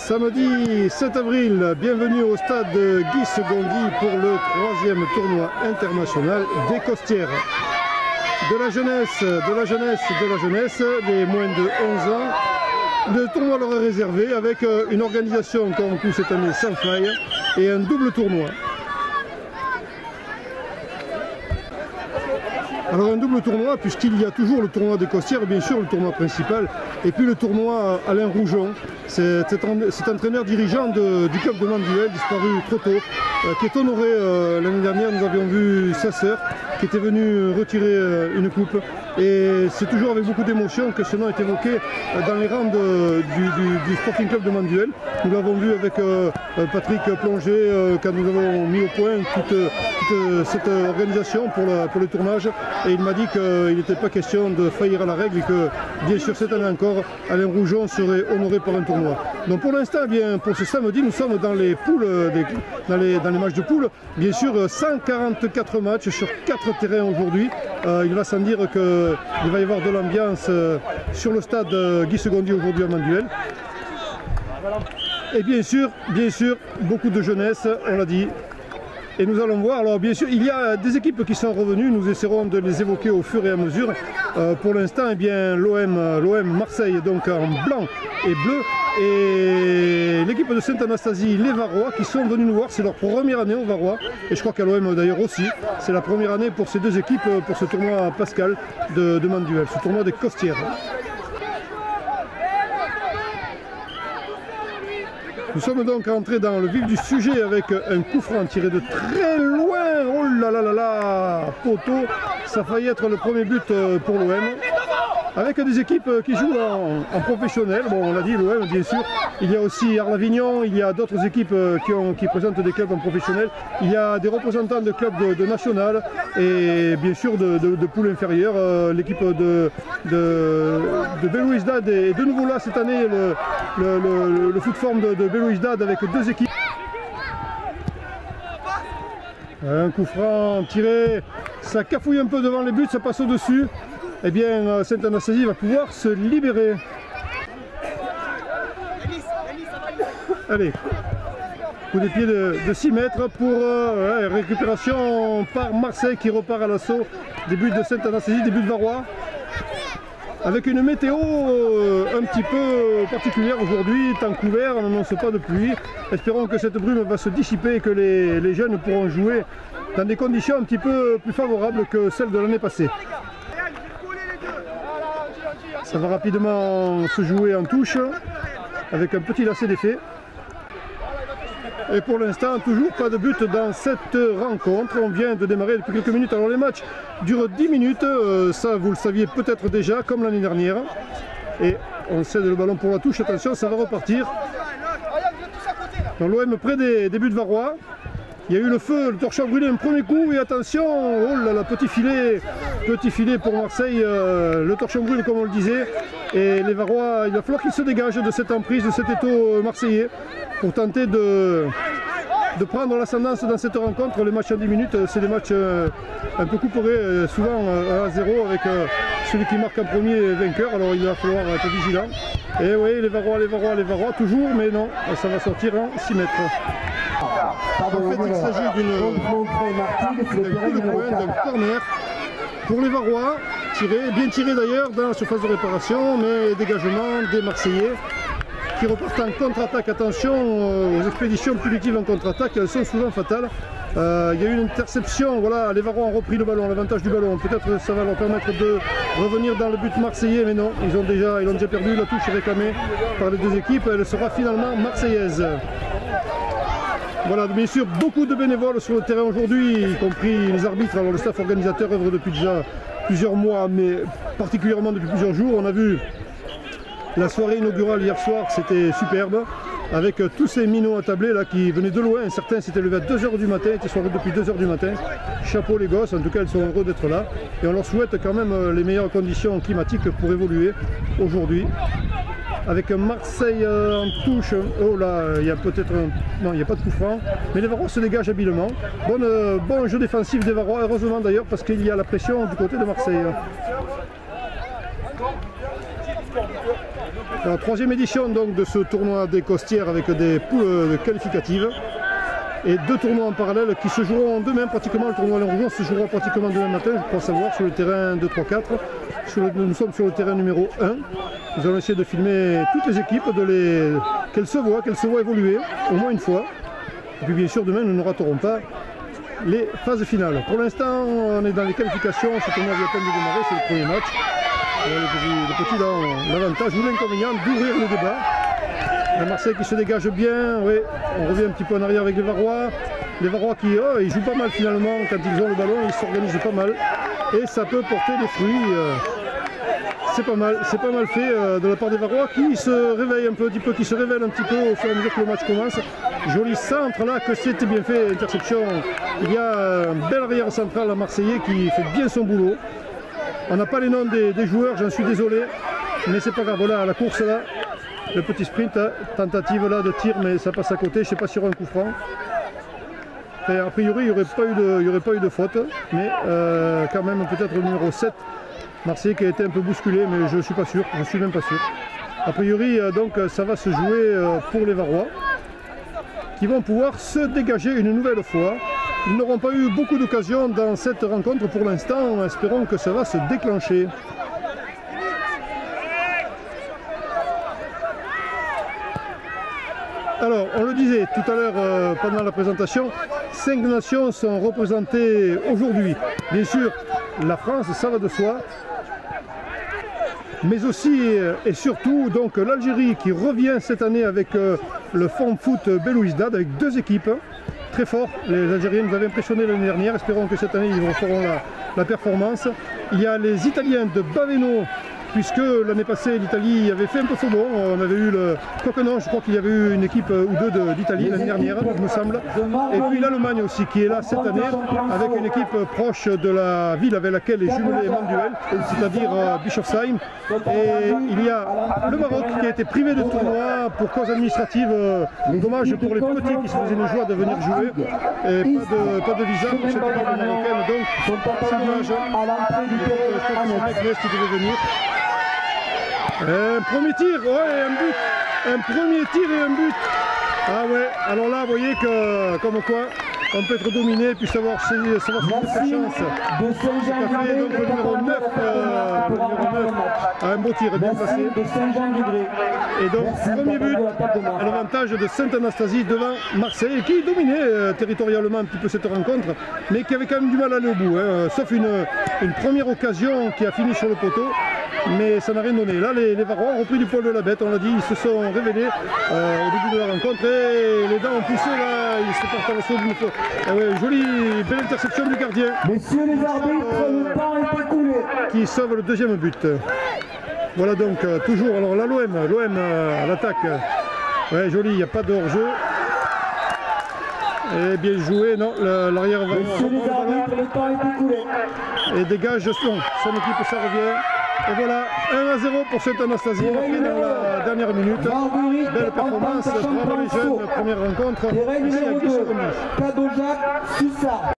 Samedi 7 avril, bienvenue au stade Guy Segondy pour le 3e tournoi international des Costières. De la jeunesse, les moins de 11 ans. Le tournoi leur est réservé avec une organisation comme tout cette année sans faille et un double tournoi. Alors un double tournoi puisqu'il y a toujours le tournoi des Costières, bien sûr le tournoi principal, et puis le tournoi Alain Rougeon, cet entraîneur dirigeant du club de Manduel, disparu trop tôt, qui est honoré. L'année dernière nous avions vu sa sœur qui était venue retirer une coupe, et c'est toujours avec beaucoup d'émotion que ce nom est évoqué dans les rangs du Sporting Club de Manduel. Nous l'avons vu avec Patrick Plongé quand nous avons mis au point toute cette organisation pour le tournage, et il m'a dit qu'il n'était pas question de faillir à la règle et que bien sûr cette année encore Alain Rougeon serait honoré par un tournoi. Donc pour l'instant, bien pour ce samedi, nous sommes dans les poules, dans les matchs de poules. Bien sûr 144 matchs sur 4 terrains aujourd'hui. Il va sans dire qu'il va y avoir de l'ambiance sur le stade Guy Segondy aujourd'hui à Manduel. Et bien sûr, beaucoup de jeunesse, on l'a dit. Et nous allons voir, alors bien sûr, il y a des équipes qui sont revenues, nous essaierons de les évoquer au fur et à mesure. Pour l'instant, eh bien, l'OM Marseille, donc en blanc et bleu, et l'équipe de Sainte-Anastasie, les Varois, qui sont venus nous voir, c'est leur première année aux Varois, et je crois qu'à l'OM d'ailleurs aussi, c'est la première année pour ces deux équipes, pour ce tournoi Pascal de Manduel, ce tournoi des Costières. Nous sommes donc rentrés dans le vif du sujet avec un coup franc tiré de très loin. Oh là là là là, poteau, ça a failli être le premier but pour l'OM. Avec des équipes qui jouent en professionnel. Bon, on l'a dit, l'OM bien sûr. Il y a aussi Arles-Avignon, il y a d'autres équipes qui présentent des clubs en professionnel. Il y a des représentants de clubs de national et bien sûr de poules inférieures. L'équipe de Belouizdad est de nouveau là cette année, le foot forme de Belouizdad avec deux équipes. Un coup franc tiré, ça cafouille un peu devant les buts, ça passe au-dessus. Eh bien, Sainte-Anastasie va pouvoir se libérer. Allez, coup de pied de 6 mètres pour récupération par Marseille qui repart à l'assaut. Début de Sainte-Anastasie, début de Varois. Avec une météo un petit peu particulière aujourd'hui, temps couvert, on n'annonce pas de pluie. Espérons que cette brume va se dissiper et que les jeunes pourront jouer dans des conditions un petit peu plus favorables que celles de l'année passée. Ça va rapidement se jouer en touche avec un petit lacet d'effet. Et pour l'instant, toujours pas de but dans cette rencontre. On vient de démarrer depuis quelques minutes. Alors les matchs durent 10 minutes, ça vous le saviez peut-être déjà, comme l'année dernière. Et on cède le ballon pour la touche, attention, ça va repartir. Dans l'OM près des buts de Varois. Il y a eu le feu, le torchon a brûlé un premier coup et attention, oh là là, petit filet pour Marseille, le torchon brûle comme on le disait. Et les Varois, il va falloir qu'ils se dégagent de cette emprise, de cet étau marseillais pour tenter de prendre l'ascendance dans cette rencontre. Les matchs en 10 minutes, c'est des matchs un peu couperés, souvent à 0 avec celui qui marque en premier vainqueur. Alors il va falloir être vigilant. Et oui, les Varois, toujours, mais non, ça va sortir en 6 mètres. En fait, il s'agit d'un coup de poing, d'un corner pour les Varois, bien tiré d'ailleurs dans la surface de réparation, mais dégagement des Marseillais qui repartent en contre-attaque. Attention aux expéditions punitives en contre-attaque, elles sont souvent fatales. Il y a eu une interception, voilà, les Varois ont repris le ballon, l'avantage du ballon. Peut-être ça va leur permettre de revenir dans le but marseillais, mais non, ils ont déjà perdu. La touche réclamée par les deux équipes, elle sera finalement marseillaise. Voilà, bien sûr, beaucoup de bénévoles sur le terrain aujourd'hui, y compris les arbitres. Alors le staff organisateur œuvre depuis déjà plusieurs mois, mais particulièrement depuis plusieurs jours. On a vu la soirée inaugurale hier soir, c'était superbe, avec tous ces minots attablés là qui venaient de loin. Certains s'étaient levés à 2 h du matin, étaient soirés depuis 2 h du matin. Chapeau les gosses, en tout cas ils sont heureux d'être là. Et on leur souhaite quand même les meilleures conditions climatiques pour évoluer aujourd'hui. Avec Marseille en touche, oh là, il y a peut-être non, il n'y a pas de coup franc, mais les Varois se dégagent habilement. Bon jeu défensif des Varois, heureusement d'ailleurs, parce qu'il y a la pression du côté de Marseille. C'est la 3e édition donc, de ce tournoi des Costières avec des poules qualificatives. Et 2 tournois en parallèle qui se joueront demain pratiquement. Le tournoi Léon se jouera pratiquement demain matin, je crois savoir, sur le terrain 2-3-4. Nous sommes sur le terrain numéro 1. Nous allons essayer de filmer toutes les équipes, qu'elles se voient évoluer au moins une fois. Et puis bien sûr demain nous ne raterons pas les phases finales. Pour l'instant on est dans les qualifications, ce tournoi vient à peine de démarrer, c'est le premier match. Les petits ont l'avantage ou l'inconvénient d'ouvrir le débat. Marseille qui se dégage bien, oui, on revient un petit peu en arrière avec les Varois. Les Varois qui ils jouent pas mal finalement quand ils ont le ballon, ils s'organisent pas mal. Et ça peut porter des fruits. C'est pas mal fait de la part des Varois qui se réveillent un petit peu, un petit peu au fur et à mesure que le match commence. Joli centre là, que c'était bien fait, interception. Il y a un bel arrière central à Marseillais qui fait bien son boulot. On n'a pas les noms des joueurs, j'en suis désolé, mais c'est pas grave. Voilà la course là. Le petit sprint, tentative là de tir, mais ça passe à côté, je ne sais pas sur un coup franc. Enfin, a priori, il n'y aurait pas eu de faute, mais quand même peut-être le numéro 7, Marseille qui a été un peu bousculé, mais je ne suis pas sûr, je ne suis même pas sûr. A priori, donc ça va se jouer pour les Varois, qui vont pouvoir se dégager une nouvelle fois. Ils n'auront pas eu beaucoup d'occasions dans cette rencontre pour l'instant, espérons que ça va se déclencher. Alors, on le disait tout à l'heure pendant la présentation, 5 nations sont représentées aujourd'hui. Bien sûr, la France, ça va de soi, mais aussi et surtout donc l'Algérie qui revient cette année avec le Fonds Foot Belouizdad avec 2 équipes très fortes. Les Algériens nous avaient impressionnés l'année dernière, espérons que cette année ils referont la performance. Il y a les Italiens de Baveno, puisque l'année passée l'Italie avait fait un peu faux bon, on avait eu quoique non, je crois qu'il y avait eu une équipe ou 2 d'Italie l'année dernière, il me semble. Et puis l'Allemagne aussi qui est là cette année avec une équipe proche de la ville avec laquelle est jumelé Manduel, c'est-à-dire Bischofsheim. Et il y a le Maroc qui a été privé de tournoi pour cause administrative, dommage pour les petits qui se faisaient une joie de venir jouer. Et pas de visa pour cette équipe marocaine, donc c'est dommage. Je crois que c'est Mec qui devait venir. Un premier tir, ouais, un but, un premier tir et un but. Ah ouais, alors là, vous voyez que, comme quoi, on peut être dominé, puis savoir sa chance. Donc le numéro 9, a un beau tir, bien placé. Et donc, premier but, à l'avantage de Sainte-Anastasie devant Marseille, qui dominait territorialement un petit peu cette rencontre, mais qui avait quand même du mal à aller au bout, hein, sauf une première occasion qui a fini sur le poteau. Mais ça n'a rien donné. Là, les Varois ont repris du poil de la bête, on l'a dit, ils se sont révélés au début de la rencontre et les dents ont poussé, là, ils se partent à l'assaut d'une fois. Jolie, belle interception du gardien. Messieurs les arbitres, le temps est écoulé. Qui sauve le 2e but. Voilà donc, toujours, alors là, l'OM à l'attaque. Ouais, joli, il n'y a pas de hors-jeu. Et bien joué, non, l'arrière va. Messieurs les arbitres, le temps est écoulé. Et dégage son équipe, ça revient. Et voilà, 1-0 pour Sainte-Anastasie, marqué dans la dernière minute. Belle performance, bravo les jeunes, première rencontre. Ici à Guichon. Kadoja, Sussa.